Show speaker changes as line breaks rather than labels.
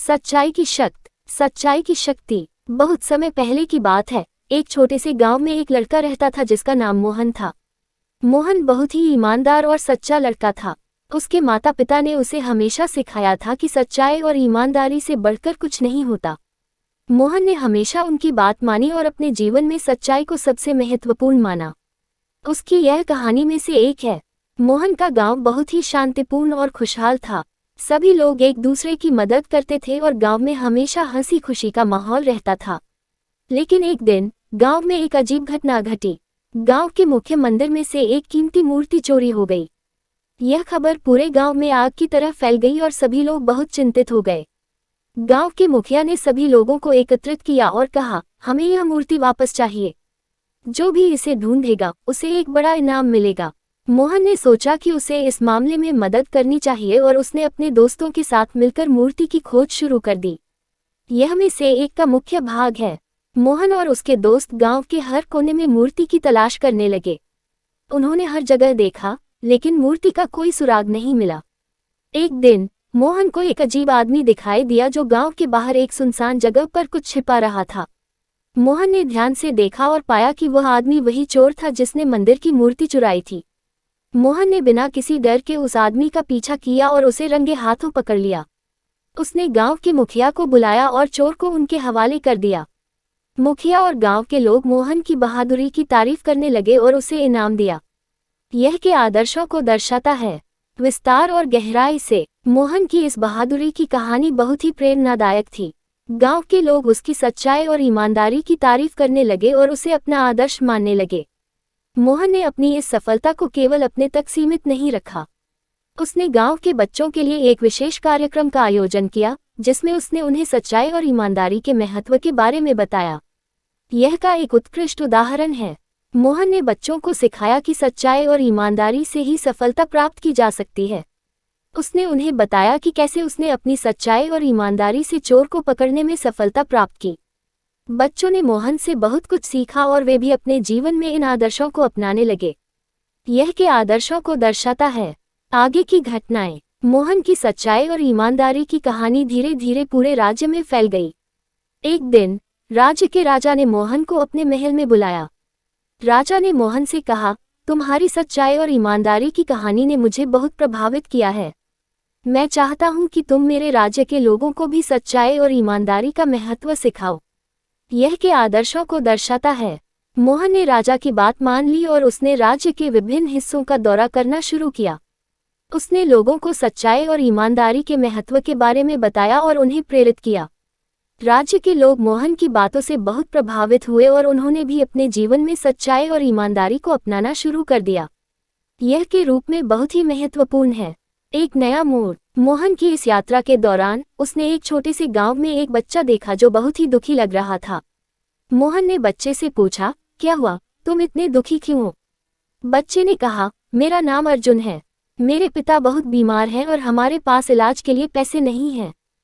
सच्चाई की शक्ति। सच्चाई की शक्ति। बहुत समय पहले की बात है। एक छोटे से गांव में एक लड़का रहता था जिसका नाम मोहन था। मोहन बहुत ही ईमानदार और सच्चा लड़का था। उसके माता पिता ने उसे हमेशा सिखाया था कि सच्चाई और ईमानदारी से बढ़कर कुछ नहीं होता। मोहन ने हमेशा उनकी बात मानी और अपने जीवन में सच्चाई को सबसे महत्वपूर्ण माना। उसकी यह कहानी में से एक है। मोहन का गांव बहुत ही शांतिपूर्ण और खुशहाल था। सभी लोग एक दूसरे की मदद करते थे और गांव में हमेशा हंसी खुशी का माहौल रहता था। लेकिन एक दिन गांव में एक अजीब घटना घटी। गांव के मुख्य मंदिर में से एक कीमती मूर्ति चोरी हो गई। यह खबर पूरे गांव में आग की तरह फैल गई और सभी लोग बहुत चिंतित हो गए। गांव के मुखिया ने सभी लोगों को एकत्रित किया और कहा, हमें यह मूर्ति वापस चाहिए। जो भी इसे ढूंढेगा उसे एक बड़ा इनाम मिलेगा। मोहन ने सोचा कि उसे इस मामले में मदद करनी चाहिए और उसने अपने दोस्तों के साथ मिलकर मूर्ति की खोज शुरू कर दी। यह में से एक का मुख्य भाग है। मोहन और उसके दोस्त गांव के हर कोने में मूर्ति की तलाश करने लगे। उन्होंने हर जगह देखा, लेकिन मूर्ति का कोई सुराग नहीं मिला। एक दिन मोहन को एक अजीब आदमी दिखाई दिया जो गांव के बाहर एक सुनसान जगह पर कुछ छिपा रहा था। मोहन ने ध्यान से देखा और पाया कि वह आदमी वही चोर था जिसने मंदिर की मूर्ति चुराई थी। मोहन ने बिना किसी डर के उस आदमी का पीछा किया और उसे रंगे हाथों पकड़ लिया। उसने गांव के मुखिया को बुलाया और चोर को उनके हवाले कर दिया। मुखिया और गांव के लोग मोहन की बहादुरी की तारीफ करने लगे और उसे इनाम दिया। यह के आदर्शों को दर्शाता है। विस्तार और गहराई से मोहन की इस बहादुरी की कहानी बहुत ही प्रेरणादायक थी। गांव के लोग उसकी सच्चाई और ईमानदारी की तारीफ करने लगे और उसे अपना आदर्श मानने लगे। मोहन ने अपनी इस सफलता को केवल अपने तक सीमित नहीं रखा। उसने गांव के बच्चों के लिए एक विशेष कार्यक्रम का आयोजन किया, जिसमें उसने उन्हें सच्चाई और ईमानदारी के महत्व के बारे में बताया। यह का एक उत्कृष्ट उदाहरण है। मोहन ने बच्चों को सिखाया कि सच्चाई और ईमानदारी से ही सफलता प्राप्त की जा सकती है। उसने उन्हें बताया कि कैसे उसने अपनी सच्चाई और ईमानदारी से चोर को पकड़ने में सफलता प्राप्त की। बच्चों ने मोहन से बहुत कुछ सीखा और वे भी अपने जीवन में इन आदर्शों को अपनाने लगे। यह के आदर्शों को दर्शाता है। आगे की घटनाएं। मोहन की सच्चाई और ईमानदारी की कहानी धीरे धीरे पूरे राज्य में फैल गई। एक दिन राज्य के राजा ने मोहन को अपने महल में बुलाया। राजा ने मोहन से कहा, तुम्हारी सच्चाई और ईमानदारी की कहानी ने मुझे बहुत प्रभावित किया है। मैं चाहता हूं कि तुम मेरे राज्य के लोगों को भी सच्चाई और ईमानदारी का महत्व सिखाओ। यह के आदर्शों को दर्शाता है। मोहन ने राजा की बात मान ली और उसने राज्य के विभिन्न हिस्सों का दौरा करना शुरू किया। उसने लोगों को सच्चाई और ईमानदारी के महत्व के बारे में बताया और उन्हें प्रेरित किया। राज्य के लोग मोहन की बातों से बहुत प्रभावित हुए और उन्होंने भी अपने जीवन में सच्चाई और ईमानदारी को अपनाना शुरू कर दिया। यह के रूप में बहुत ही महत्वपूर्ण है। एक नया मोड़। मोहन की इस यात्रा के दौरान उसने एक छोटे से गांव में एक बच्चा देखा जो बहुत ही दुखी लग रहा था। मोहन ने बच्चे से पूछा, क्या हुआ, तुम इतने दुखी क्यों हो? बच्चे ने कहा, मेरा नाम अर्जुन है। मेरे पिता बहुत बीमार हैं और हमारे पास इलाज के लिए पैसे नहीं हैं।